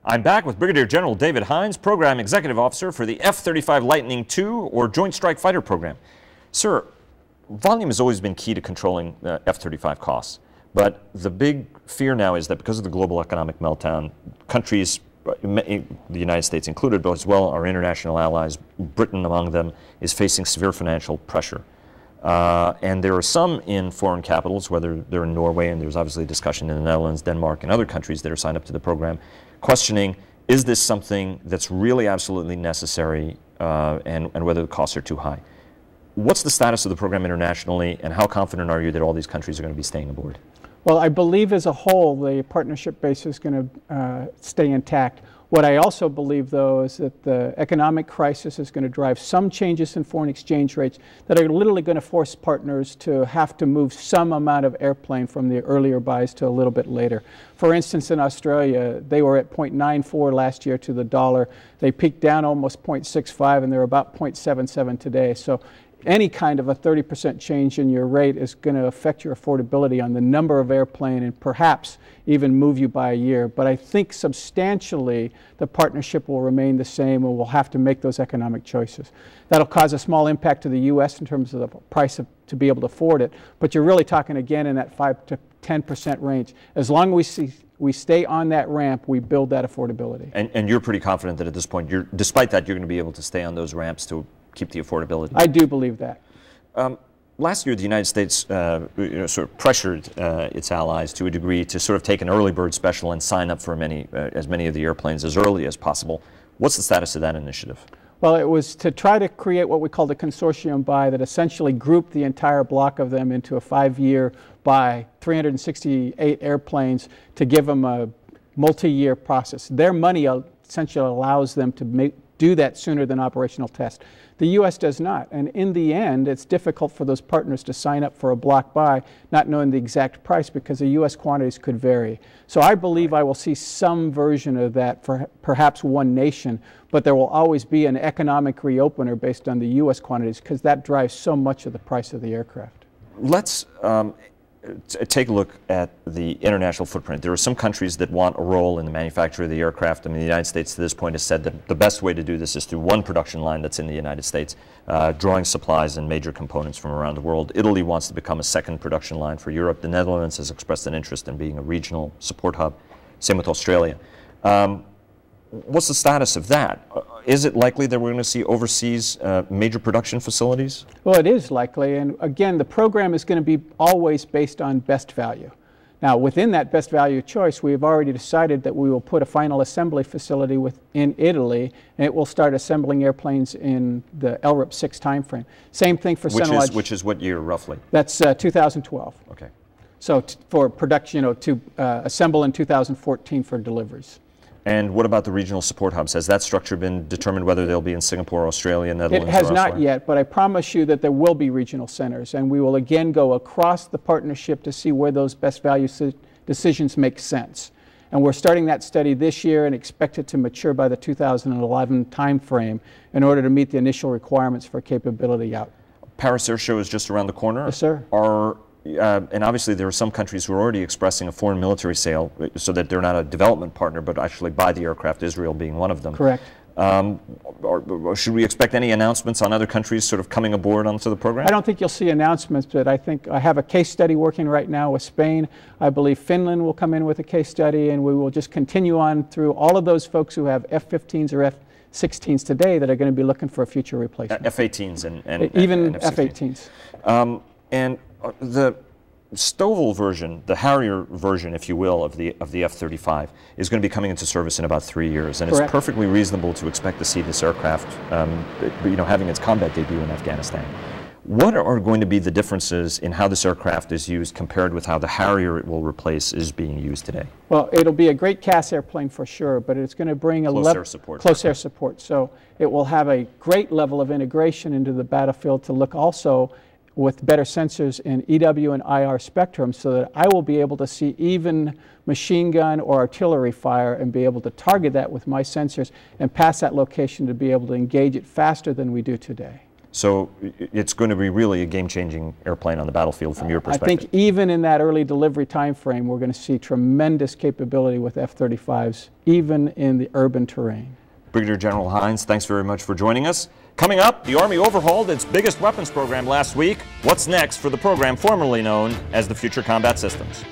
I'm back with Brigadier General David Hines, Program Executive Officer for the F-35 Lightning II, or Joint Strike Fighter program. Sir, volume has always been key to controlling F-35 costs, but the big fear now is that because of the global economic meltdown, countries, the United States included, but as well our international allies, Britain among them, is facing severe financial pressure. And there are some in foreign capitals, whether they're in Norway, and there's obviously discussion in the Netherlands, Denmark, and other countries that are signed up to the program, questioning, is this something that's really absolutely necessary, and whether the costs are too high. What's the status of the program internationally, and how confident are you that all these countries are going to be staying aboard? Well, I believe as a whole the partnership base is going to stay intact. What I also believe, though, is that the economic crisis is going to drive some changes in foreign exchange rates that are literally going to force partners to have to move some amount of airplane from the earlier buys to a little bit later. For instance, in Australia, they were at 0.94 last year to the dollar. They peaked down almost 0.65, and they're about 0.77 today. So any kind of a 30% change in your rate is going to affect your affordability on the number of airplane and perhaps even move you by a year. But I think substantially the partnership will remain the same, and we'll have to make those economic choices. That'll cause a small impact to the U.S. in terms of the price to be able to afford it, but you're really talking again in that 5 to 10% range. As long as we stay on that ramp, we build that affordability. And you're pretty confident that at this point, despite that, you're going to be able to stay on those ramps to keep the affordability? I do believe that. Last year, the United States sort of pressured its allies to a degree to sort of take an early bird special and sign up for as many of the airplanes as early as possible. What's the status of that initiative? Well, it was to try to create what we called a consortium buy that essentially grouped the entire block of them into a 5-year buy, 368 airplanes, to give them a multi-year process. Their money essentially allows them to do that sooner than operational test. The U.S. does not, and in the end, it's difficult for those partners to sign up for a block buy, not knowing the exact price, because the U.S. quantities could vary. So I believe I will see some version of that for perhaps one nation, but there will always be an economic reopener based on the U.S. quantities, because that drives so much of the price of the aircraft. Let's take a look at the international footprint. There are some countries that want a role in the manufacture of the aircraft. I mean, the United States to this point has said that the best way to do this is through one production line that's in the United States, drawing supplies and major components from around the world. Italy wants to become a second production line for Europe. The Netherlands has expressed an interest in being a regional support hub. Same with Australia. What's the status of that? Is it likely that we're going to see overseas major production facilities? Well, it is likely, and again, the program is going to be always based on best value. Now, within that best value choice, we have already decided that we will put a final assembly facility in Italy, and it will start assembling airplanes in the LRIP 6 timeframe. Same thing for Centrelodge. Which is what year, roughly? That's 2012. Okay. So for production, to assemble in 2014 for deliveries. And what about the regional support hubs? Has that structure been determined, whether they'll be in Singapore, Australia, Netherlands, It has or not yet, but I promise you that there will be regional centers, and we will again go across the partnership to see where those best value decisions make sense. And we're starting that study this year and expect it to mature by the 2011 timeframe in order to meet the initial requirements for capability out. Paris Air Show is just around the corner. Yes, sir. And obviously there are some countries who are already expressing a foreign military sale so that they're not a development partner but actually buy the aircraft, Israel being one of them. Correct. Or should we expect any announcements on other countries sort of coming aboard onto the program? I don't think you'll see announcements, but I think I have a case study working right now with Spain. I believe Finland will come in with a case study, and we will just continue on through all of those folks who have F-15s or F-16s today that are going to be looking for a future replacement. F-18s and even F-18s. F-18s. And the STOVL version, the Harrier version, if you will, of the F-35 is going to be coming into service in about 3 years, and Correct. It's perfectly reasonable to expect to see this aircraft, having its combat debut in Afghanistan. What are going to be the differences in how this aircraft is used compared with how the Harrier it will replace is being used today? Well, it'll be a great CAS airplane for sure, but it's going to bring a close air support. Close air support. So it will have a great level of integration into the battlefield to look also with better sensors in EW and IR spectrum, so that I will be able to see even machine gun or artillery fire and be able to target that with my sensors and pass that location to be able to engage it faster than we do today. So it's going to be really a game-changing airplane on the battlefield from your perspective. I think even in that early delivery time frame, we're going to see tremendous capability with F-35s, even in the urban terrain. Brigadier General Hines, thanks very much for joining us. Coming up, the Army overhauled its biggest weapons program last week. What's next for the program formerly known as the Future Combat Systems?